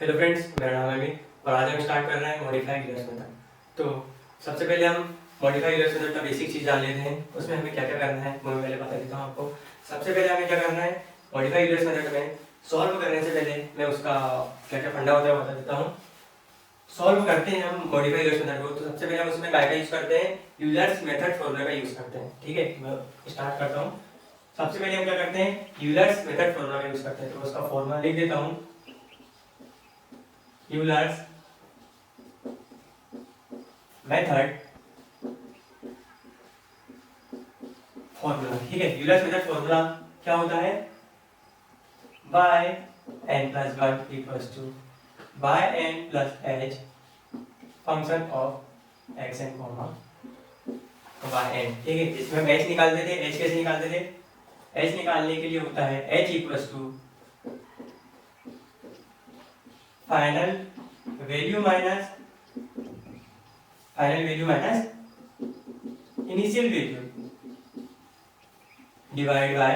Hello friends, मेरा नाम है अमित और आज हम स्टार्ट कर रहे हैं मॉडिफाइड यूलर्स मेथड। तो सबसे पहले हम मॉडिफाइड यूलर्स मेथड का बेसिक चीज़ जान लेते हैं। उसमें हमें क्या क्या करना है वो मैं पहले बता देता हूँ आपको। सबसे पहले हमें क्या करना है, मॉडिफाइड यूलर्स मेथड में सॉल्व करने से पहले मैं उसका क्या क्या फंडा होता है बता देता हूँ। सॉल्व करते हैं हम मॉडिफाइड यूलर्स मेथड को, तो सबसे पहले हम उसमें क्या यूज़ करते हैं, यूलर्स मेथड फॉर्मूला का यूज़ करते हैं। ठीक है, मैं स्टार्ट करता हूँ। सबसे पहले हम क्या करते हैं, यूलर्स मेथड फॉर्मूला का यूज़ करते हैं। तो उसका फॉर्मूला लिख देता हूँ, यूलर्स मेथड फॉर्मूला। ठीक है, यूलर्स मेथड फॉर्मूला क्या होता है, Y N plus one equals to bye N plus H function of x N comma bye N. ठीक है, इसमें हम एच निकालते थे। एच कैसे निकालते थे, एच निकालने के लिए होता है H equals to final value minus initial value divide by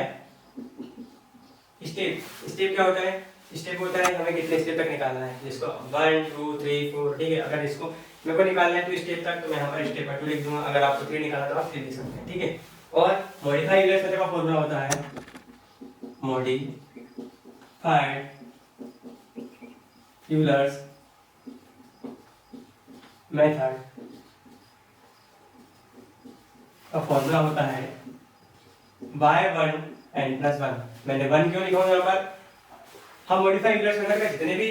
step. Step क्या होता है, स्टेप होता है हमें कितने स्टेप तक निकालना है, जिसको 1 2 3 4। ठीक है, अगर इसको मेरे को निकालना है 2 स्टेप तक तो मैं यहाँ पर स्टेप 2 लिख दूंगा। अगर आपको 3 निकालना तो आप 3 लिख सकते हैं। ठीक है, और मॉडिफाइड यूलर्स मेथड का फॉर्मूला होता है मॉडिफाइड यूलर्स मेथड का फॉर्मूला होता है Y one N plus one. मैंने वन क्यों लिखा हूँ यहाँ पर, हम मॉडिफाइड यूलर्स मेथड का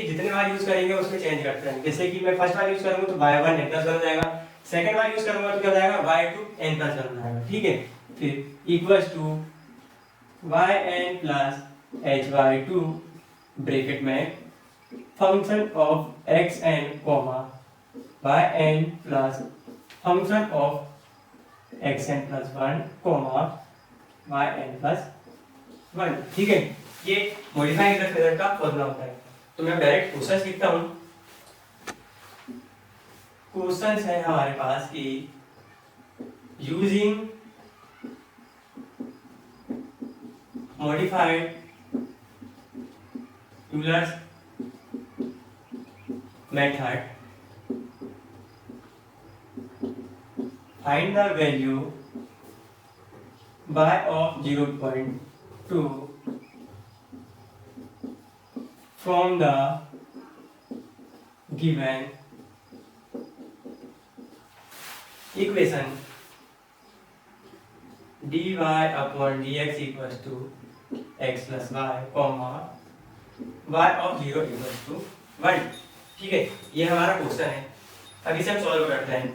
जितने बार यूज करेंगे उसमें चेंज करते हैं। जैसे कि मैं फर्स्ट बार यूज करूंगा तो Y one N plus one हो जाएगा, सेकंड बार यूज करूंगा तो क्या हो जाएगा, by two n plus one हो जाएगा। ठीक है, फिर equals to bye N plus h by two bracket में function of x N comma bye N plus function of x n plus one comma bye N plus one. ठीक है, ये modified Euler's method का formula होता है। तो मैं direct question लिखता हूं। क्वेश्चन है हमारे पास कि using modified Euler's method find the value by of 0.2 from the given equation dy upon dx equals to x plus y comma y of 0 equals to 1। ठीक है, ये हमारा क्वेश्चन है। अब इसे हम सॉल्व करते हैं।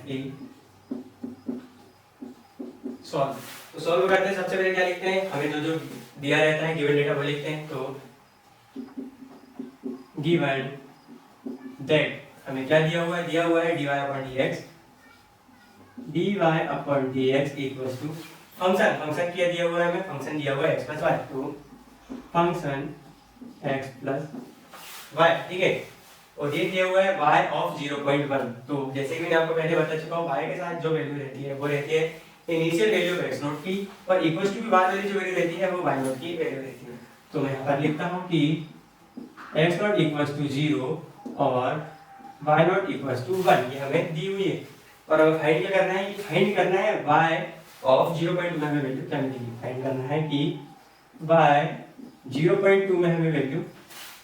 सॉल्व तो सॉल्व करते हैं, सबसे पहले क्या लिखते हैं, हमें जो जो दिया रहता है गिवन डेटा वो लिखते हैं। तो given that हमें क्या दिया हुआ है dy upon dx equals to function क्या दिया हुआ है हमें, फंक्शन दिया हुआ है x plus y। तो फंक्शन x plus y। ठीक है, और ये दिया हुआ है y of 0.1। तो जैसे कि मैंने आपको पहले बता चुका हूँ, y के साथ जो वैल्यू रहती है वो रहती है इनिशियल वैल्यू x नॉट की, और इक्वल्स टू के बाद वाली जो वैल्यू रहती है वो y नॉट की वैल्यू रहती है। तो मैं यहाँ पर लिखता हूँ कि x नॉट इक्वल्स टू 0 और y नॉट इक्वल्स टू 1, ये हमें दी हुई है। और हमें फाइंड क्या करना है, फाइंड करना है y ऑफ 0.2 में हमें वैल्यू क्या मिलेगी। फाइंड करना है कि y 0.2 में हमें वैल्यू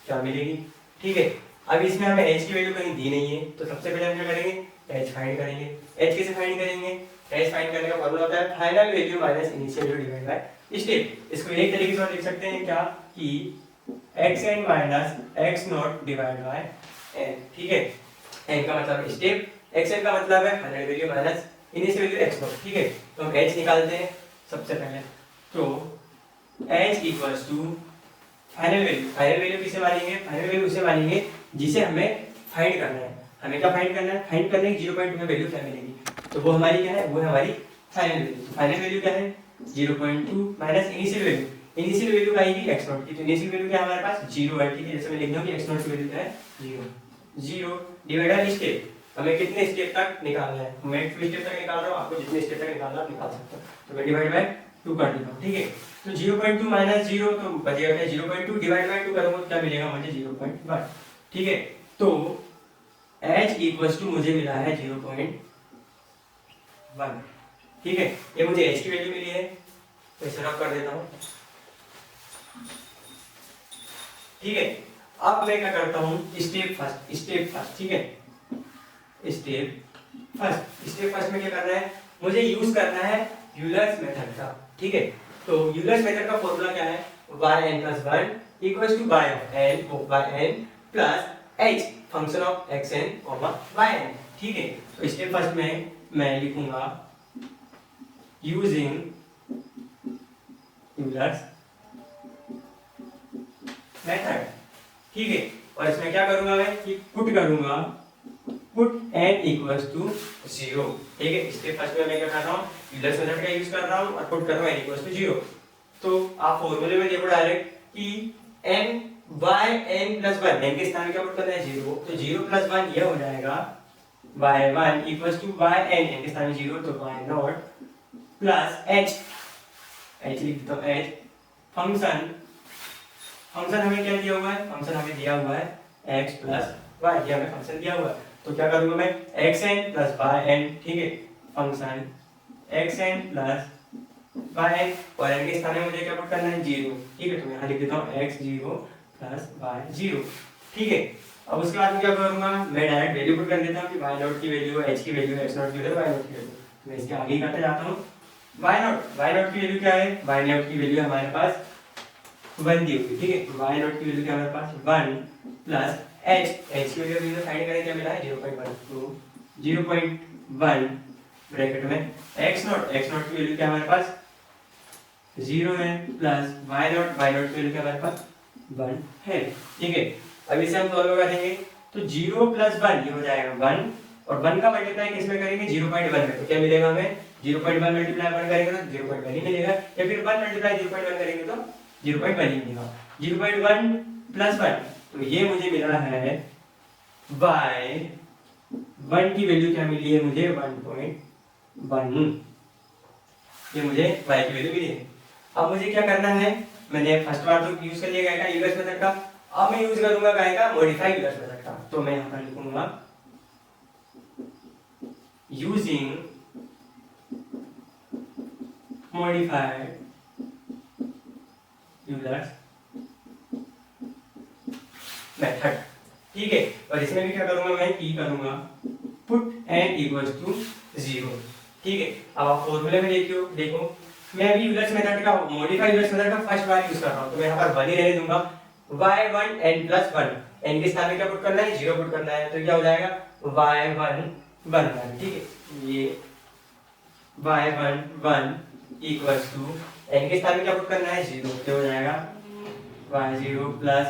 क्या मिलेगी। ठीक है, अब इसमें हमें h की वैल्यू कहीं दी नहीं है, तो सबसे पहले हम क्या करेंगे, h फाइंड करेंगे। h कैसे फाइंड करेंगे, h फाइंड करने का फॉर्मूला होता है final value minus initial value divide by step. इसको एक तरीके से लिख सकते हैं क्या, कि X N minus X naught divide by N. ठीक है, एन का मतलब स्टेप, एक्स एन का मतलब है final value minus initial value x not. ठीक है, तो हम एच निकालते हैं सबसे पहले। तो H equals to final value. Final value किसे मानेंगे, फाइनल वैल्यू उसे मानेंगे जिसे हमें फाइंड करना है। हमें क्या फाइंड करना है, फाइंड करने की 0.2 में वैल्यू क्या मिलेगी, तो वो हमारी क्या है, वो है हमारी फाइनल वैल्यू। फाइनल वैल्यू क्या है, 0.2 minus initial value. Initial value आएगी x नॉट की, तो इनिशियल वैल्यू क्या है हमारे पास 0 है। ठीक है, जैसे मैं लिख दूं कि x नॉट की वैल्यू क्या है 0 डिवाइड बाय स्टेप। हमें कितने स्टेप तक निकालना है, मैं 2 स्टेप तक निकाल रहा हूं, आपको जितने स्टेप तक निकालना आप निकाल सकते हो। तो मैं डिवाइड बाय 2 कर देता हूं। ठीक है, तो 0.2 माइनस 0 तो बचेगा क्या, 0.2 डिवाइड बाय 2 करूंगा तो क्या मिलेगा मुझे 0.1। ठीक है, तो h इक्वल्स टू मुझे मिला है 0.1। ठीक है, ये मुझे h की वैल्यू मिली है, तो इसे रख कर देता हूँ। ठीक है, अब मैं क्या करता हूँ, स्टेप फर्स्ट। ठीक है, स्टेप फर्स्ट में क्या करना है, मुझे यूज करना है यूलर्स मेथड का। ठीक है, तो यूलर्स मेथड का फॉर्मूला क्या है, yn plus 1 equals to y of n plus h function of xn yn। ठीक है, तो स्टेप फर्स्ट में मैं लिखूंगा यूजिंग यूलर्स मेथड। ठीक है, और इसमें क्या करूंगा मैं कि पुट करूंगा पुट n इक्वल्स टू 0। ठीक है, स्टेप फर्स्ट में मैं क्या कर रहा हूँ, यूलर्स मेथड का यूज कर रहा हूँ और पुट कर रहा हूँ n इक्वल्स टू 0। तो आप फॉर्मूले में देखो डायरेक्ट कि n Y n plus 1, n के स्थान में क्या पुट करना है 0, तो 0 प्लस 1 ये हो जाएगा y1 equals to Y n, n के स्थान में 0 तो y0 प्लस h लिख देता हूँ h फंक्शन हमें क्या दिया हुआ है, फंक्शन हमें दिया हुआ है x प्लस y, ये हमें फंक्शन दिया हुआ है। तो क्या करूंगा मैं xn प्लस yn। ठीक है, फंक्शन xn प्लस yn और n के स्थान में मुझे क्या पुट करना है 0। ठीक है, तो मैं यहाँ लिख देता हूँ x0 प्लस y0। ठीक है, अब उसके बाद मैं क्या करूंगा, मैं डायरेक्ट वैल्यू पुट कर देता हूँ कि y0 की वैल्यू, h की वैल्यू, x0 की वैल्यू, y0 की वैल्यू। तो मैं इसके आगे ही करते जाता हूँ। y0 की वैल्यू क्या है, y0 की वैल्यू हमारे पास 1 दी हुई। ठीक है, y0 की वैल्यू क्या हमारे पास 1 प्लस h की वैल्यू फाइंड करें, क्या मिला है 0.1। तो 0.1 ब्रैकेट में x0 की वैल्यू क्या हमारे पास 0 है प्लस y0 की वैल्यू क्या हमारे पास 1 है। ठीक है, अब इसे हम सॉल्व करेंगे तो 0 प्लस 1 ये हो जाएगा 1 और 1 का मल्टीप्लाई किस में करेंगे 0.1 में, तो क्या मिलेगा हमें 0.1 मल्टीप्लाई 1 करेंगे तो 0.1 ही मिलेगा, या फिर 1 मल्टीप्लाई 0.1 करेंगे तो 0.1 ही मिलेगा। 0.1 प्लस 1 तो ये मुझे मिला है y1 की वैल्यू क्या मिली है मुझे 1.1, ये मुझे y की वैल्यू मिली है। अब मुझे क्या करना है, मैंने फर्स्ट बार तो यूज कर लिया गाय का यूलर्स मेथड का, अब मैं यूज करूंगा गाय का मॉडिफाइड यूलर्स मेथड का। तो मैं यहाँ पर लिखूंगा यूजिंग मॉडिफाइड यूलर्स मेथड। ठीक है, और इसमें भी क्या करूंगा मैं की करूंगा पुट n इक्वल्स टू 0। ठीक है, अब आप फॉर्मूले में देखो मैं अभी यूलर्स मेथड का मॉडिफाइड यूलर्स मेथड का फर्स्ट बार यूज कर रहा हूं, तो मैं यहां पर 1 ही रहने दूंगा। y1 n प्लस 1, n के स्थान में क्या पुट करना है 0 पुट करना है, तो क्या हो जाएगा y1 1। ठीक है, ये y1 1 इक्वल्स टू n के स्थान में क्या पुट करना है 0, तो हो जाएगा y0 प्लस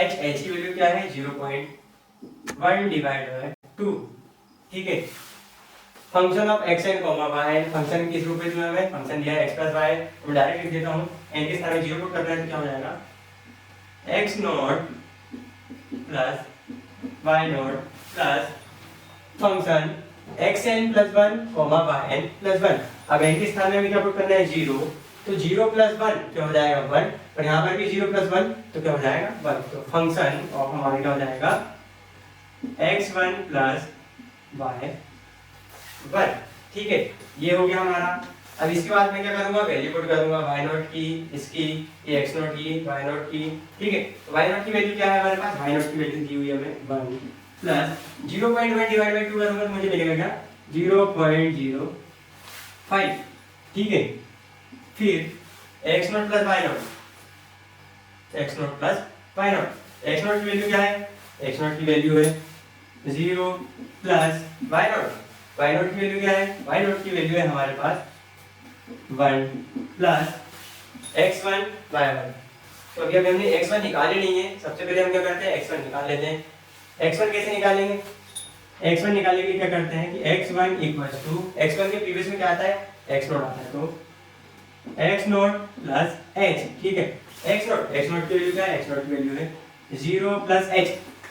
h की वैल्यू क्या है 0.1 डिवाइड बाय 2। ठीक है, function of xn y, function किस रूप में दिया है, फंक्शन दिया है x प्लस y, तो डायरेक्ट लिख देता हूं n के स्थान में 0 पुट करना है, तो क्या हो जाएगा x0 plus y0 plus function xn plus 1 yn plus 1। अब n के स्थान में क्या पुट करना है 0, तो 0 प्लस 1 क्या हो जाएगा 1, और यहाँ पर भी 0 प्लस 1 तो क्या हो जाएगा 1। तो फंक्शन ऑफ हमारे क्या हो जाएगा x1 प्लस y1। ठीक है, ये हो गया हमारा। अब इसके बाद मैं क्या करूंगा, वैल्यू पुट करूंगा y0 की, इसकी, ये x0 की, y0 की। ठीक है, तो y0 की वैल्यू क्या है हमारे पास, y0 की वैल्यू दी हुई है हमें 1 प्लस 0.1 डिवाइड बाय 2 करूंगा तो मुझे मिलेगा क्या 0.05। ठीक है, फिर x0 plus y0, x0 plus y0, x0 की वैल्यू क्या है, x0 की वैल्यू है 0 प्लस y0, y0 की वैल्यू क्या है, y0 की वैल्यू है हमारे पास 1 प्लस x1 y1। तो अभी हमने x1 निकाले नहीं है, सबसे पहले हम क्या करते हैं x1 निकाल लेते हैं। x1 कैसे निकालेंगे, x1 निकालने के लिए क्या करते हैं कि x1 इक्वल्स टू, x1 के प्रीवियस में क्या आता है x0 आता है, तो x0 प्लस h। ठीक है, x0 की वैल्यू क्या है, x0 की वैल्यू है 0 प्लस h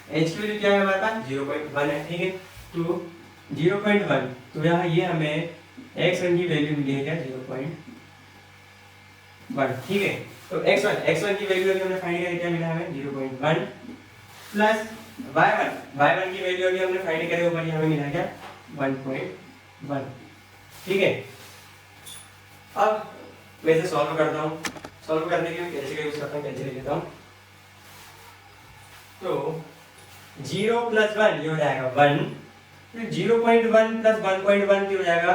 की वैल्यू क्या है हमारे पास 0.1 है। ठीक है, तो 0.1, तो यहाँ ये हमें x1 की वैल्यू मिली है क्या 0.1। ठीक है, तो x1 की वैल्यू अभी हमने फाइंड किया, क्या मिला हमें 0.1 प्लस y1 की वैल्यू अभी हमने फाइंड करे ऊपर, हमें मिला क्या 1.1। ठीक है, अब मैं इसे सॉल्व करता हूँ। सॉल्व करने के लिए कैलकुलेटर यूज करता हूँ, कैलकुलेटर लेता हूँ। तो 0 + 1 ये हो जाएगा 1, फिर 0.1 + 1.1 ये हो जाएगा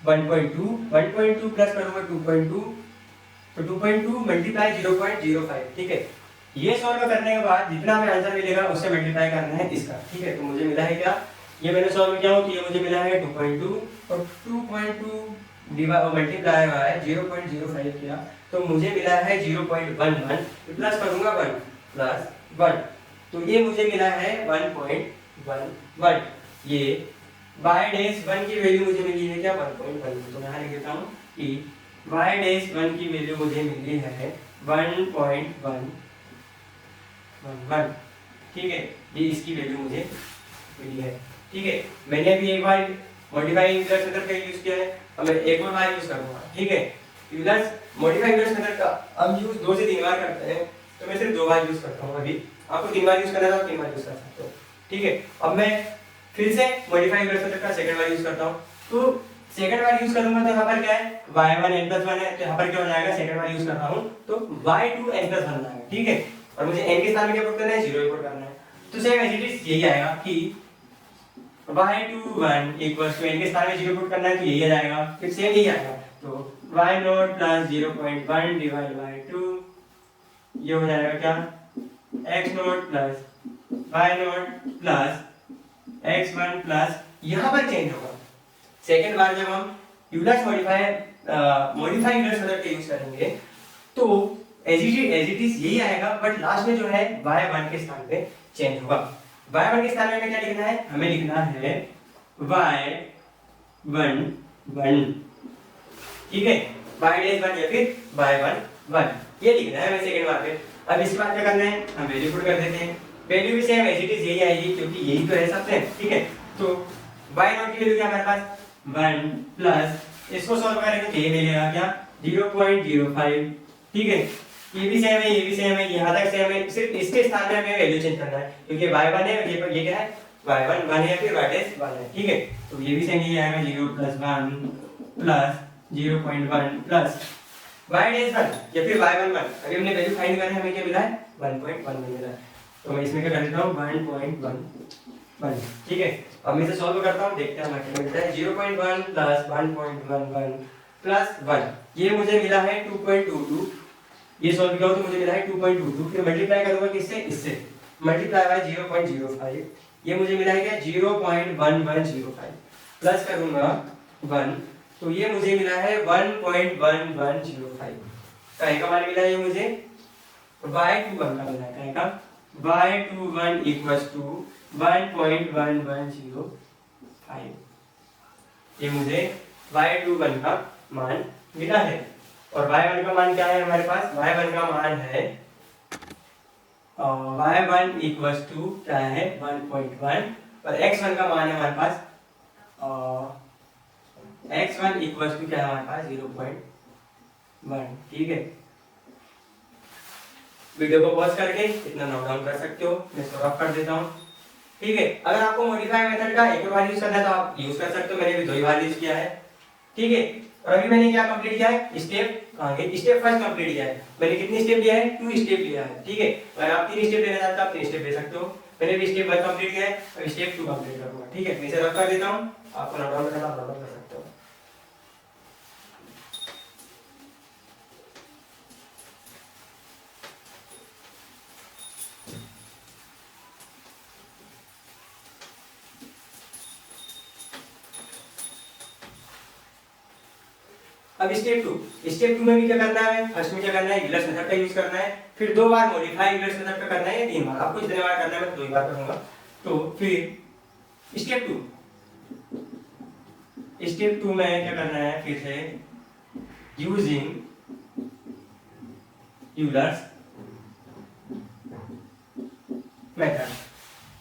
1.2, 1.2 प्लस करूँगा 2.2, तो 2.2 मल्टीप्लाई 0.05। ठीक है, ये सॉल्व करने के बाद जितना हमें आंसर मिलेगा उससे मल्टीप्लाई करना है इसका। ठीक है, तो मुझे मिला है क्या, ये मैंने सॉल्व किया हो तो ये मुझे मिला है 2.2, और 2.2 मल्टीप्लाई बाय 0.05 किया तो मुझे मिला है 0.11, प्लस करूंगा 1 प्लस 1, तो ये मुझे मिला है 1.11। ये y-1 की वैल्यू मुझे मिली है क्या 1.1, तो यहाँ लिख देता हूँ कि y-1 की वैल्यू मुझे मिली है 1.111। ठीक है, ये इसकी वैल्यू मुझे मिली है। ठीक है, मैंने अभी एक बार मॉडिफाइंग इंवर्स मेथड का यूज किया है, अब मैं एक और बार यूज करूंगा। ठीक है, प्लस मॉडिफाइंग इंवर्स मेथड का हम यूज 2 से 3 बार करते हैं, तो मैं सिर्फ 2 बार यूज करता हूँ। अभी आपको 3 बार यूज करना है तो 3 बार यूज कर सकते हो। ठीक है, अब मैं फिर से मॉडिफाइंग इंवर्स मेथड का सेकंड बार यूज करता हूँ। तो सेकंड बार यूज करूंगा तो यहाँ पर क्या है y1 n+1 है, तो यहाँ पर क्या हो जाएगा, सेकंड बार यूज कर रहा हूँ तो y2 n+1 आएगा। ठीक है, और मुझे n के स्थान में क्या पुट करना है, 0 पुट करना है। तो सेम एज इट इज यही आएगा कि y21 = n के स्थान में 0 पुट करना है तो यही आ जाएगा, फिर सेम यही आएगा। तो y0 + 0.1 डिवाइड बाय 2 ये हो जाएगा क्या x0 + y0 + x1 प्लस, यहाँ पर चेंज होगा। सेकंड बार जब हम यूलर्स मॉडिफाइंग यूलर्स मेथड का यूज करेंगे तो एज इट इज यही आएगा, बट लास्ट में जो है y1 के स्थान पे चेंज होगा। y1 के स्थान में हमें क्या लिखना है, हमें लिखना है y1 1। ठीक है, y1 या फिर y1 1 ये लिखना है हमें सेकंड बार पे। अब इसके बाद क्या करना है, हम वैल्यू पुट कर देते हैं। वैल्यू भी सेम एज इट इज यही आएगी क्योंकि यही तो है सबसे। ठीक है, तो y0 की वैल्यू क्या हमारे पास 1 प्लस इसको सॉल्व करेंगे तो ये मिलेगा क्या 0.05। ठीक है, ये भी सेम है, ये भी सेम है, यहाँ तक सेम है, सिर्फ इसके स्थान में हमें वैल्यू चेंज करना है क्योंकि y1 है, ये क्या है y1 1 है, फिर y1 है। ठीक है, तो ये भी सेम ही आएगा 0 + 1 प्लस 0.1 प्लस y1 या फिर y1 1। अभी हमने वैल्यू फाइंड करनी है, हमें क्या मिला है 1.1 मिला है, तो मैं इसमें क्या कर देता हूँ 1.1। ठीक है, अब मैं इसे सॉल्व करता हूँ, देखते हैं हमें क्या मिलता है। 0.1 प्लस 1.11 प्लस 1 ये मुझे मिला है 2.22। ये सॉल्व किया तो मुझे मिला है 2.22, फिर मल्टीप्लाई करूंगा किससे, इससे मल्टीप्लाई बाय 0.05 ये मुझे मिला है क्या 0.1105 प्लस करूंगा 1 तो ये मुझे मिला है 1.1105 का एक मान मिला है। ये मुझे y21 का मिला है, क्या का y21 = 1.1105 ये मुझे y21 का मान मिला है। और y1 का मान क्या है हमारे पास, y1 का मान है y1 = क्या है 1.1 और x1 का मान है हमारे पास x1 = क्या है हमारे पास 0.1। ठीक है, वीडियो को पॉज करके इतना नोट डाउन कर सकते हो, मैं इसको रफ कर देता हूँ। ठीक है, अगर आपको मॉडिफाई मेथड का एक बार यूज करना है तो आप यूज कर सकते हो, मैंने भी 2 बार यूज किया है। ठीक है, और अभी मैंने क्या कंप्लीट किया है, स्टेप फर्स्ट कंप्लीट किया है। मैंने कितनी स्टेप लिया है, 2 स्टेप लिया है। ठीक है, अगर आप 3 स्टेप लेना चाहते हो आप 3 स्टेप ले सकते हो। मैंने भी स्टेप 1 कंप्लीट किया है, अब स्टेप 2 कंप्लीट करूंगा। ठीक है, मैं इसे रफ कर देता हूँ, आपको नोट डाउन करना नोट डाउन कर सकते हो। अब स्टेप 2 में भी क्या करना है, फर्स्ट में क्या करना है यूलर्स मेथड का यूज करना है, फिर 2 बार मॉडिफाई यूलर्स मेथड का करना है या 3 बार, आपको जितने बार करना है मैं 2 ही बार करूंगा। तो फिर स्टेप 2 में क्या करना है, फिर से यूजिंग यूलर्स मेथड।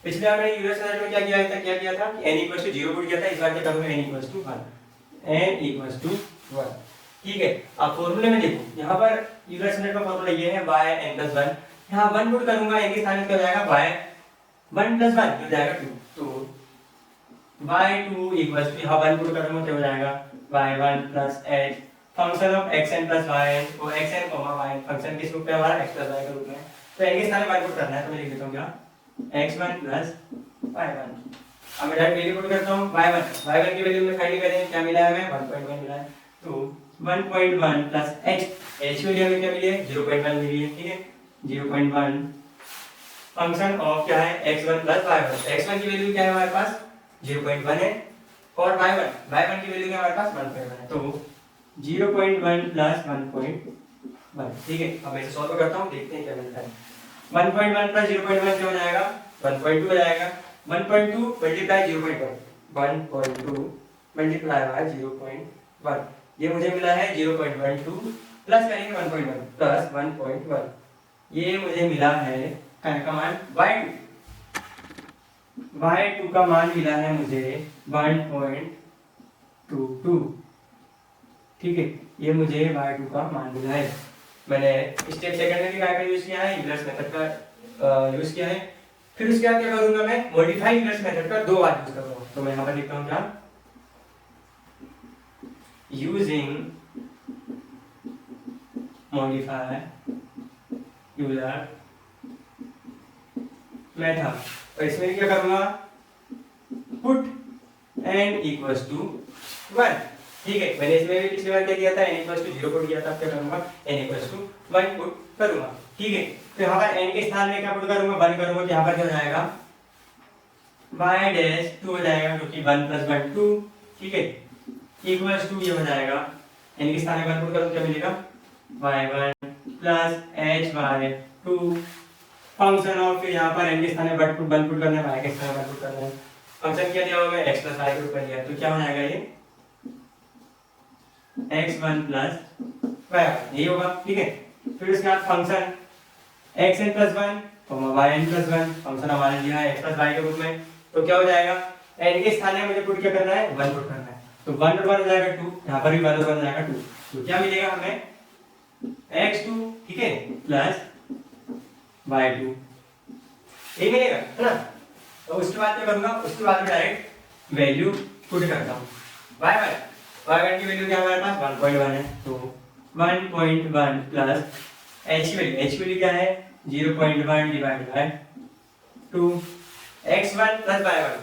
पिछले बार मैंने यूलर्स मेथड में क्या किया था कि n = 0 पुट किया था, इस बार क्या करूंगा n = 1। ठीक है, अब फॉर्मूले में देखो, यहाँ पर यूलर्स मेथड का फॉर्मूला ये है y n+1, यहाँ 1 पुट करूंगा, n के स्थान पे क्या हो जाएगा 1 प्लस 1 हो जाएगा 2, तो y2 इक्वल्स टू यहाँ 1 पुट करूँगा तो हो जाएगा y1 plus h function of xn plus yn, वो xn yn फंक्शन किस रूप में हमारा x प्लस y के रूप में, तो n के स्थान में 1 पुट करना है, तो मैं लिख देता हूँ क्या x1 प्लस y1। अब मैं डायरेक्ट वैल्यू पुट करता हूँ y1 की वैल्यू में फाइंड करें, क्या मिला है हमें 1.1 मिला है, तो 1.1 प्लस h की वैल्यू हमें क्या मिली है 0.1 मिली है, ठीक है 0.1 फंक्शन ऑफ क्या है x1 प्लस y1, x1 की वैल्यू क्या है हमारे पास 0.1 है और y1 की वैल्यू क्या हमारे पास 1.1 है, तो 0.1 प्लस 1.1, ठीक है। अब मैं इसे सॉल्व करता हूँ, देखते हैं क्या मिलता है। 1.1 प्लस 0.1 क्या हो जाएगा 1.2 हो जाएगा, 1.2 मल्टीप्लाई 0.1 1.2 मल्टीप्लाई बाय 0.1, ये मुझे मिला है 0.12 प्लस करेंगे 1.1 प्लस 1.1, ये मुझे मिला है क्या का मान y2 का मान मिला है मुझे 1.22, ठीक है, ये मुझे y2 का मान मिला है। मैंने स्टेप सेकंड में भी क्या यूज किया है यूलर्स मेथड का यूज किया है, फिर उसके बाद क्या करूंगा मैं मॉडिफाई यूलर्स मेथड का 2 बार यूज करूंगा, तो मैं यहाँ पर लिखता हूँ क्या यूजिंग मॉडिफाई यूलर मेथड, और इसमें क्या करूंगा पुट n इक्वल्स टू 1, ठीक है। मैंने इसमें भी पिछली बार क्या किया था n इक्वल्स टू 0 पुट किया था, अब क्या करूंगा n इक्वल्स टू 1 पुट करूंगा, ठीक है। तो यहाँ पर n के स्थान में क्या पुट करूंगा 1 करूंगा, तो यहाँ पर क्या हो जाएगा y डैश 2 हो जाएगा क्योंकि 1 प्लस 1 2, ठीक है, इक्वल्स टू ये हो जाएगा n के स्थान में 1 पुट करूंगा क्या मिलेगा y1 plus hy2 function of, फिर यहाँ पर n के स्थान में 1 पुट करना है, y के स्थान में 1 पुट करना है, फंक्शन क्या दिया होगा x प्लस y के रूप में दिया, तो क्या हो जाएगा ये x1 प्लस y1 यही होगा, ठीक है। फिर उसके बाद function xn plus 1 yn plus 1 function हमारे दिया है x प्लस y के रूप में, तो क्या हो जाएगा n के स्थान में मुझे पुट क्या करना है 1 पुट करना है, तो 1 और 1 हो जाएगा 2, यहाँ पर भी 1 और 1 हो जाएगा 2, तो क्या मिलेगा हमें x2, ठीक है, प्लस y2 ये मिलेगा, है ना। तो उसके बाद क्या करूंगा, उसके बाद मैं डायरेक्ट वैल्यू पुट करता हूँ y1 की वैल्यू क्या हमारे पास 1.1 है, तो 1.1 प्लस h की वैल्यू क्या है 0.1 divide by 2, x1 plus y1,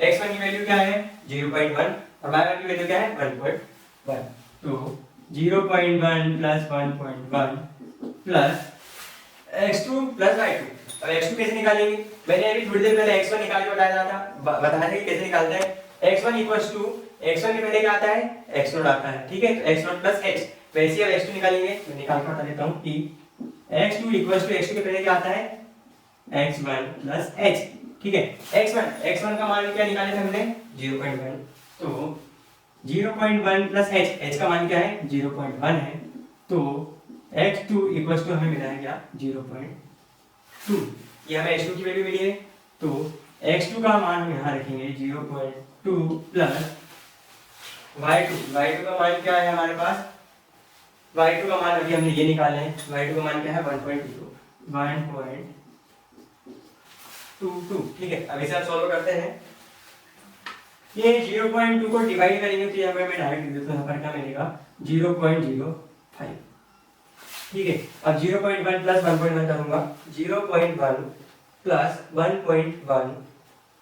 x1 की वैल्यू क्या है 0.1 और y1 की वैल्यू क्या है 1.1, तो 0.1 plus 1.1 plus x2 plus y2। अब x2 कैसे निकालेंगे, मैंने अभी थोड़ी देर पहले x1 निकाल के बताया था, बताया था कि कैसे निकालते हैं। x1 इक्वल्स टू x1 के पहले क्या आता है x0 आता है, ठीक है, तो x0 प्लस h, वैसे अब x2 निकालेंगे, मैं निकाल कर बता देता हूं कि x2 इक्वल्स टू x2 के पहले क्या आता है x1 प्लस h, ठीक है। x1 का मान क्या निकाले थे हमने 0.1, तो 0.1 प्लस h का मान क्या है 0.1 है, तो x2 इक्वल्स टू हमें मिला है क्या 0.2, ये हमें x2 की वैल्यू मिली है, तो x2 का मान हम यहाँ रखेंगे 0.2 प्लस y2 का मान क्या है हमारे पास, y2 का मान अभी हमने ये निकाले हैं, y2 का मान क्या है 1.22, ठीक है। अब इसे आप सॉल्व करते हैं, ये 0.2 को डिवाइड करेंगे तो यहाँ पे मैं डायरेक्ट लिख देता हूँ, यहाँ पर क्या मिलेगा 0.05, ठीक है। अब 0.1 प्लस 1.1 करूंगा, 0.1 प्लस 1.1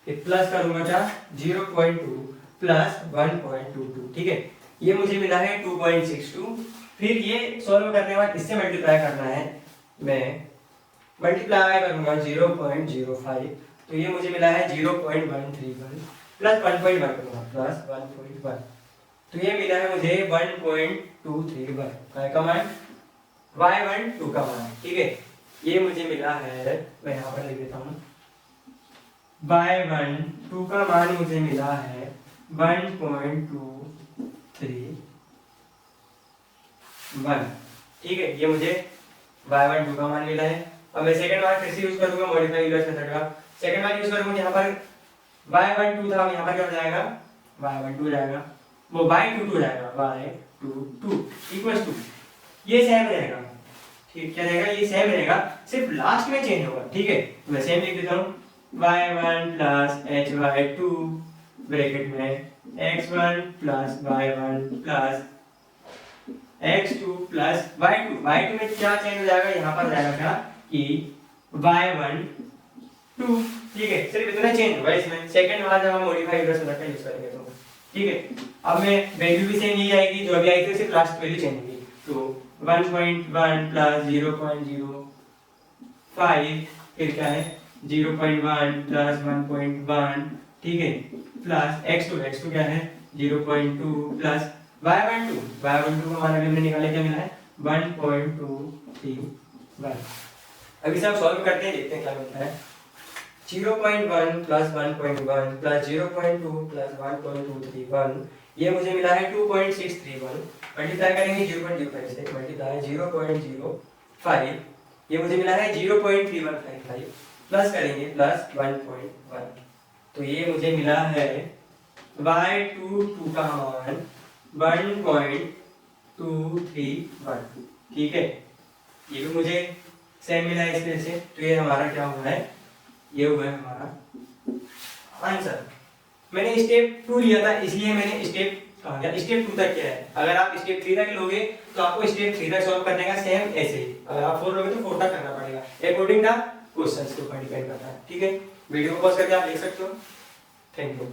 फिर प्लस करूंगा क्या 0.2 प्लस 1.22, ठीक है, ये मुझे मिला है 2.62। फिर ये सॉल्व करने के बाद इससे मल्टीप्लाई करना है, मैं मल्टीप्लाई करूंगा 0.05, तो ये मुझे मिला है 0.131 प्लस 1.1 करूंगा प्लस 1.1, तो ये मिला है मुझे 1.231 का मान y12 का मान, ठीक है, ये मुझे मिला है, मैं यहाँ पर लिख देता हूँ y12 का मान मुझे मिला है 1.231, ठीक है, ये मुझे y12 का मान मिला है। अब मैं सेकंड बार फिर से यूज करूंगा मॉडिफाई यूलर्स मेथड का, सेकंड बार यूज करूंगा, यहाँ पर y12 था, यहाँ पर क्या हो जाएगा y12 हो जाएगा, वो y22 हो जाएगा, y22 इक्वल्स टू ये सेम रहेगा, ठीक क्या रहेगा, ये सेम रहेगा, सिर्फ लास्ट में चेंज होगा, ठीक है। तो मैं सेम लिख देता हूँ y1 प्लस hy2 ब्रैकेट में x1 plus y1 plus x2 plus y2 में क्या चेंज हो जाएगा, यहाँ पर जाएगा क्या कि y1 2, ठीक है, सिर्फ इतना चेंज होगा इसमें। सेकंड वाला जब हम मॉडिफाई यूज करेंगे तो ठीक है, अब में वैल्यू भी सेम यही आएगी जो अभी आई थी, सिर्फ लास्ट वैल्यू चेंज होगी। तो 1.1 प्लस 0.05 फिर क्या है 0.1 प्लस 1.1, ठीक है, प्लस x2 क्या है 0.2 प्लस y12 को हमारा हमने निकाले क्या मिला है 1.231। अभी सब सॉल्व करते हैं, देखते हैं क्या मिलता है। 0.1 प्लस 1.1 प्लस 0.2 प्लस 1.231, ये मुझे मिला है 2.631। मल्टीप्लाई करेंगे 0.05 से, मल्टीप्लाई 0.05, ये मुझे मिला है 0.3155 प्लस करेंगे प्लस 1.1, तो ये मुझे मिला है y22 का मान 1.231, ठीक है, ये भी मुझे सेम मिला है इसमें से। तो ये हमारा क्या हुआ है, ये हुआ है हमारा आंसर। मैंने स्टेप 2 लिया था इसलिए मैंने स्टेप कहा गया स्टेप 2 तक क्या है। अगर आप स्टेप 3 तक लोगे तो आपको स्टेप 3 तक सॉल्व करने का सेम ऐसे ही, अगर आप 4 लोगे तो 4 तक करना पड़ेगा, अकॉर्डिंग द क्वेश्चंस के ऊपर डिपेंड करता है, ठीक है। वीडियो को पॉज करके आप देख सकते हो। Thank you.